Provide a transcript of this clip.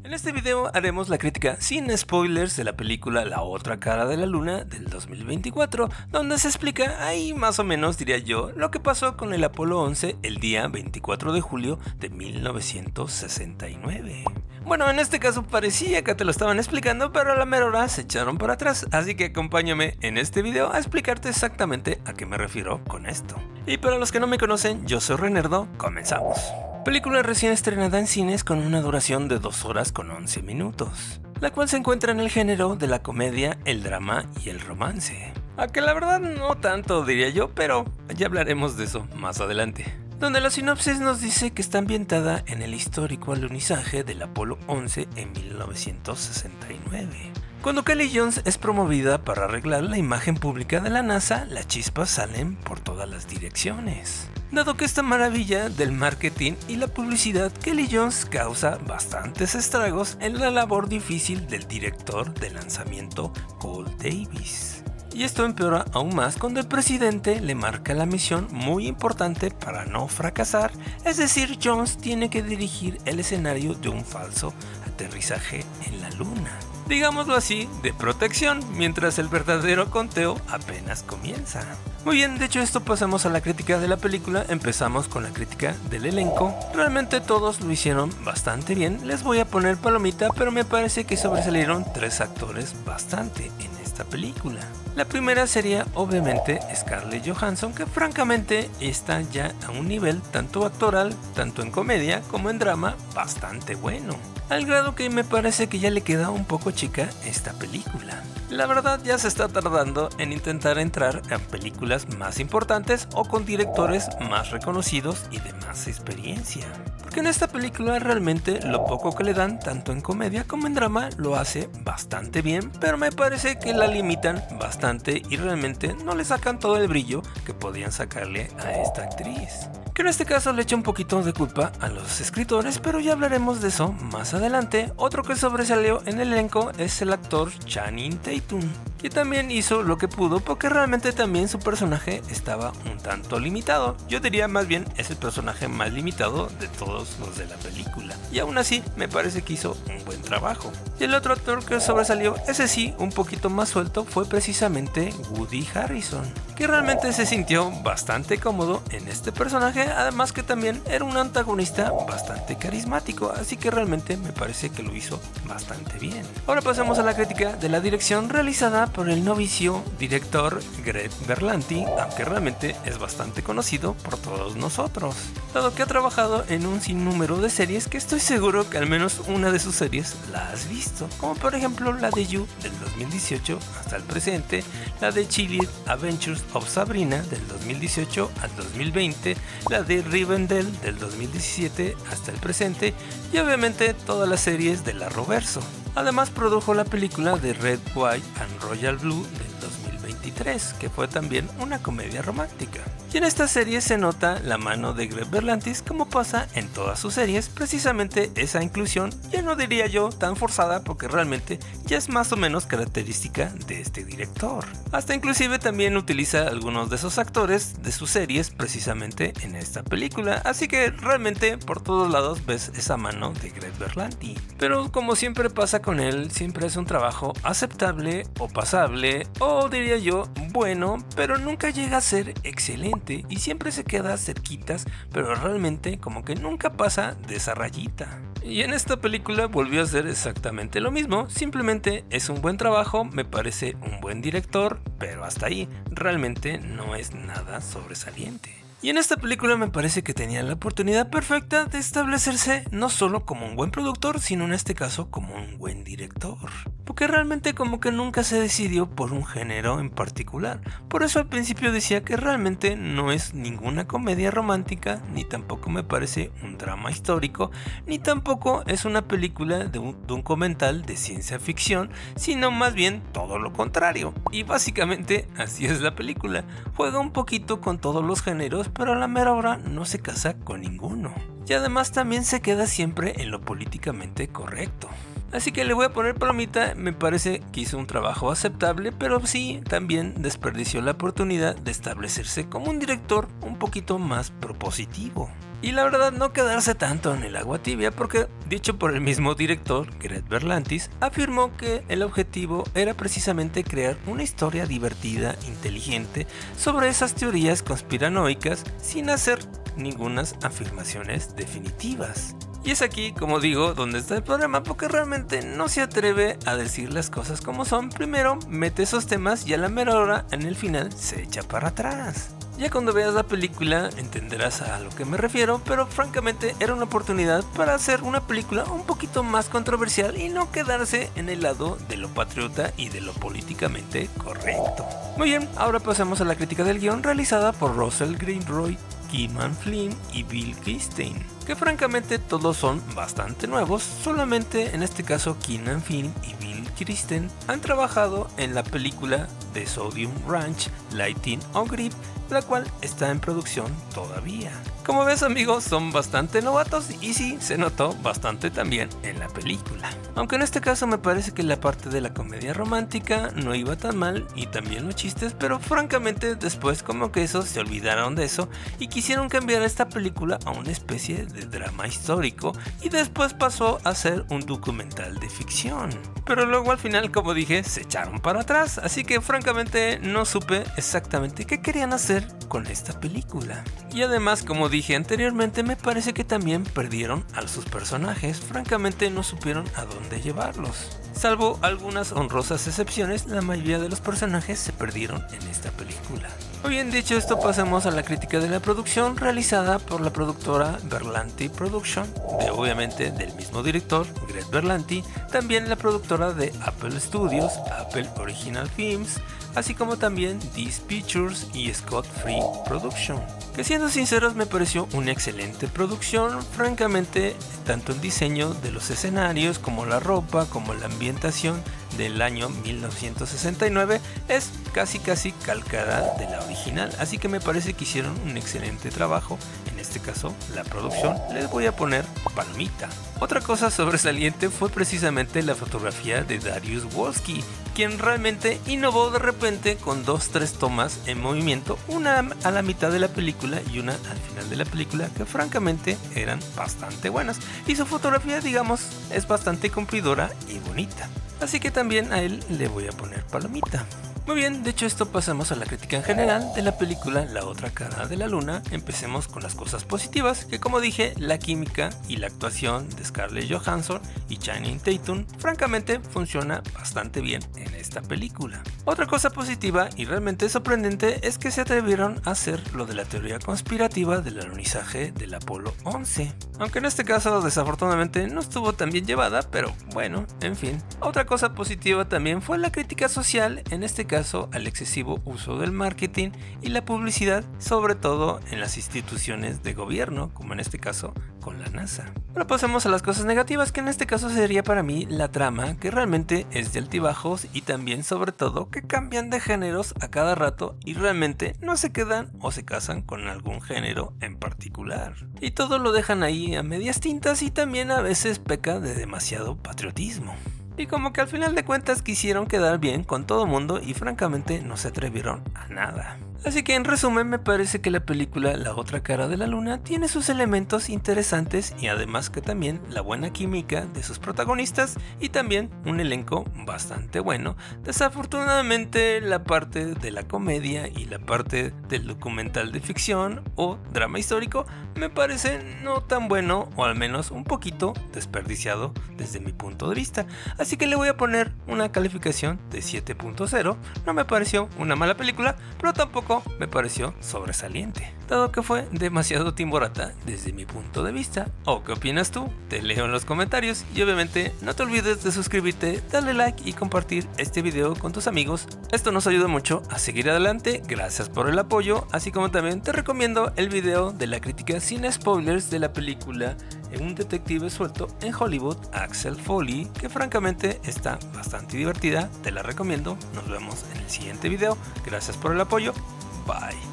En este video haremos la crítica sin spoilers de la película La otra cara de la luna del 2024, donde se explica ahí más o menos, diría yo, lo que pasó con el Apolo 11 el día 24 de julio de 1969. Bueno, en este caso parecía que te lo estaban explicando, pero a la mera hora se echaron para atrás, así que acompáñame en este video a explicarte exactamente a qué me refiero con esto. Y para los que no me conocen, yo soy Renerdo, comenzamos. Película recién estrenada en cines con una duración de 2 horas con 11 minutos, la cual se encuentra en el género de la comedia, el drama y el romance. A que la verdad no tanto diría yo, pero ya hablaremos de eso más adelante. Donde la sinopsis nos dice que está ambientada en el histórico alunizaje del Apolo 11 en 1969. Cuando Kelly Jones es promovida para arreglar la imagen pública de la NASA, las chispas salen por todas las direcciones. Dado que esta maravilla del marketing y la publicidad, Kelly Jones causa bastantes estragos en la labor difícil del director de lanzamiento, Cole Davis. Y esto empeora aún más cuando el presidente le marca la misión muy importante para no fracasar, es decir, Jones tiene que dirigir el escenario de un falso aterrizaje en la luna. Digámoslo así, de protección, mientras el verdadero conteo apenas comienza. Muy bien, de hecho esto pasamos a la crítica de la película, empezamos con la crítica del elenco. Realmente todos lo hicieron bastante bien, les voy a poner palomita, pero me parece que sobresalieron 3 actores bastante en esta película. La primera sería obviamente Scarlett Johansson, que francamente está ya a un nivel tanto actoral, tanto en comedia como en drama, bastante bueno. Al grado que me parece que ya le queda un poco chica esta película. La verdad ya se está tardando en intentar entrar en películas más importantes o con directores más reconocidos y de más experiencia. Porque en esta película realmente lo poco que le dan, tanto en comedia como en drama, lo hace bastante bien, pero me parece que la limitan bastante y realmente no le sacan todo el brillo que podían sacarle a esta actriz. Que en este caso le echa un poquito de culpa a los escritores, pero ya hablaremos de eso más adelante. Otro que sobresalió en el elenco es el actor Channing Tatum, que también hizo lo que pudo porque realmente también su personaje estaba un tanto limitado. Yo diría más bien es el personaje más limitado de todos los de la película, y aún así me parece que hizo un buen trabajo. Y el otro actor que sobresalió, ese sí, un poquito más suelto, fue precisamente Woody Harrelson, que realmente se sintió bastante cómodo en este personaje, además que también era un antagonista bastante carismático, así que realmente me parece que lo hizo bastante bien. Ahora pasamos a la crítica de la dirección realizada por el novicio director Greg Berlanti, aunque realmente es bastante conocido por todos nosotros, dado que ha trabajado en un sinnúmero de series que estoy seguro que al menos una de sus series la has visto, como por ejemplo la de You del 2018 hasta el presente, la de Chilling Adventures of Sabrina del 2018 al 2020, la de Rivendell del 2017 hasta el presente y obviamente todas las series de la Arrowverso. Además produjo la película de Red, White and Royal Blue del 2023, que fue también una comedia romántica. Y en esta serie se nota la mano de Greg Berlanti, como pasa en todas sus series, precisamente esa inclusión, ya no diría yo tan forzada porque realmente ya es más o menos característica de este director. Hasta inclusive también utiliza algunos de esos actores de sus series precisamente en esta película, así que realmente por todos lados ves esa mano de Greg Berlanti. Pero como siempre pasa con él, siempre es un trabajo aceptable o pasable o diría yo bueno, pero nunca llega a ser excelente y siempre se queda cerquitas, pero realmente como que nunca pasa de esa rayita. Y en esta película volvió a hacer exactamente lo mismo, simplemente es un buen trabajo, me parece un buen director, pero hasta ahí realmente no es nada sobresaliente. Y en esta película me parece que tenía la oportunidad perfecta de establecerse no solo como un buen productor, sino en este caso como un buen director. Porque realmente como que nunca se decidió por un género en particular. Por eso al principio decía que realmente no es ninguna comedia romántica, ni tampoco me parece un drama histórico, ni tampoco es una película de un documental de ciencia ficción, sino más bien todo lo contrario. Y básicamente así es la película. Juega un poquito con todos los géneros, pero a la mera hora no se casa con ninguno. Y además también se queda siempre en lo políticamente correcto. Así que le voy a poner palomita, me parece que hizo un trabajo aceptable, pero sí también desperdició la oportunidad de establecerse como un director un poquito más propositivo. Y la verdad no quedarse tanto en el agua tibia porque, dicho por el mismo director, Greg Berlanti, afirmó que el objetivo era precisamente crear una historia divertida, inteligente, sobre esas teorías conspiranoicas sin hacer ningunas afirmaciones definitivas. Y es aquí, como digo, donde está el problema, porque realmente no se atreve a decir las cosas como son. Primero mete esos temas y a la mera hora, en el final, se echa para atrás. Ya cuando veas la película entenderás a lo que me refiero, pero francamente era una oportunidad para hacer una película un poquito más controversial y no quedarse en el lado de lo patriota y de lo políticamente correcto. Muy bien, ahora pasamos a la crítica del guión realizada por Russell Greenroy, Keenan Flynn y Bill Kirstein, que francamente todos son bastante nuevos. Solamente en este caso Keenan Flynn y Bill Kirstein han trabajado en la película de Sodium Ranch, Lighting on Grip, la cual está en producción todavía. Como ves, amigos, son bastante novatos y sí, se notó bastante también en la película. Aunque en este caso me parece que la parte de la comedia romántica no iba tan mal y también los chistes, pero francamente después como que esos se olvidaron de eso y quisieron cambiar esta película a una especie de drama histórico y después pasó a ser un documental de ficción. Pero luego al final, como dije, se echaron para atrás, así que francamente no supe exactamente qué querían hacer con esta película. Y además, como dije anteriormente, me parece que también perdieron a sus personajes. Francamente no supieron a dónde llevarlos. Salvo algunas honrosas excepciones, la mayoría de los personajes se perdieron en esta película. Muy bien, dicho esto, pasamos a la crítica de la producción realizada por la productora Berlanti Production, obviamente del mismo director, Greg Berlanti, también la productora de Apple Studios, Apple Original Films, así como también Diz Pictures y Scott Free Production, que siendo sinceros me pareció una excelente producción. Francamente, tanto el diseño de los escenarios como la ropa, como la ambientación del año 1969 es casi calcada de la original, así que me parece que hicieron un excelente trabajo. En este caso, la producción, les voy a poner palomita. Otra cosa sobresaliente fue precisamente la fotografía de Dariusz Wolski, quien realmente innovó de repente con 2-3 tomas en movimiento, una a la mitad de la película y una al final de la película, que francamente eran bastante buenas, y su fotografía, digamos, es bastante cumplidora y bonita. Así que también a él le voy a poner palomita. Muy bien, dicho esto, pasamos a la crítica en general de la película La otra cara de la luna. Empecemos con las cosas positivas, que como dije, la química y la actuación de Scarlett Johansson y Channing Tatum francamente funciona bastante bien en esta película. Otra cosa positiva y realmente sorprendente es que se atrevieron a hacer lo de la teoría conspirativa del alunizaje del Apolo 11. Aunque en este caso desafortunadamente no estuvo tan bien llevada, pero bueno, en fin. Otra cosa positiva también fue la crítica social, en este caso al excesivo uso del marketing y la publicidad, sobre todo en las instituciones de gobierno, como en este caso con la NASA. Ahora pasemos a las cosas negativas, que en este caso sería para mí la trama, que realmente es de altibajos y también sobre todo que cambian de géneros a cada rato y realmente no se quedan o se casan con algún género en particular. Y todo lo dejan ahí a medias tintas y también a veces peca de demasiado patriotismo. Y como que al final de cuentas quisieron quedar bien con todo mundo y francamente no se atrevieron a nada. Así que en resumen me parece que la película La otra cara de la luna tiene sus elementos interesantes y además que también la buena química de sus protagonistas y también un elenco bastante bueno. Desafortunadamente la parte de la comedia y la parte del documental de ficción o drama histórico me parece no tan bueno, o al menos un poquito desperdiciado desde mi punto de vista. Así que le voy a poner una calificación de 7.0. No me pareció una mala película, pero tampoco me pareció sobresaliente, dado que fue demasiado timborata desde mi punto de vista. ¿O qué opinas tú? Te leo en los comentarios y obviamente no te olvides de suscribirte, darle like y compartir este video con tus amigos. Esto nos ayuda mucho a seguir adelante. Gracias por el apoyo, así como también te recomiendo el video de la crítica sin spoilers de la película Un detective suelto en Hollywood, Axel Foley, que francamente está bastante divertida, te la recomiendo. Nos vemos en el siguiente video. Gracias por el apoyo. Bye.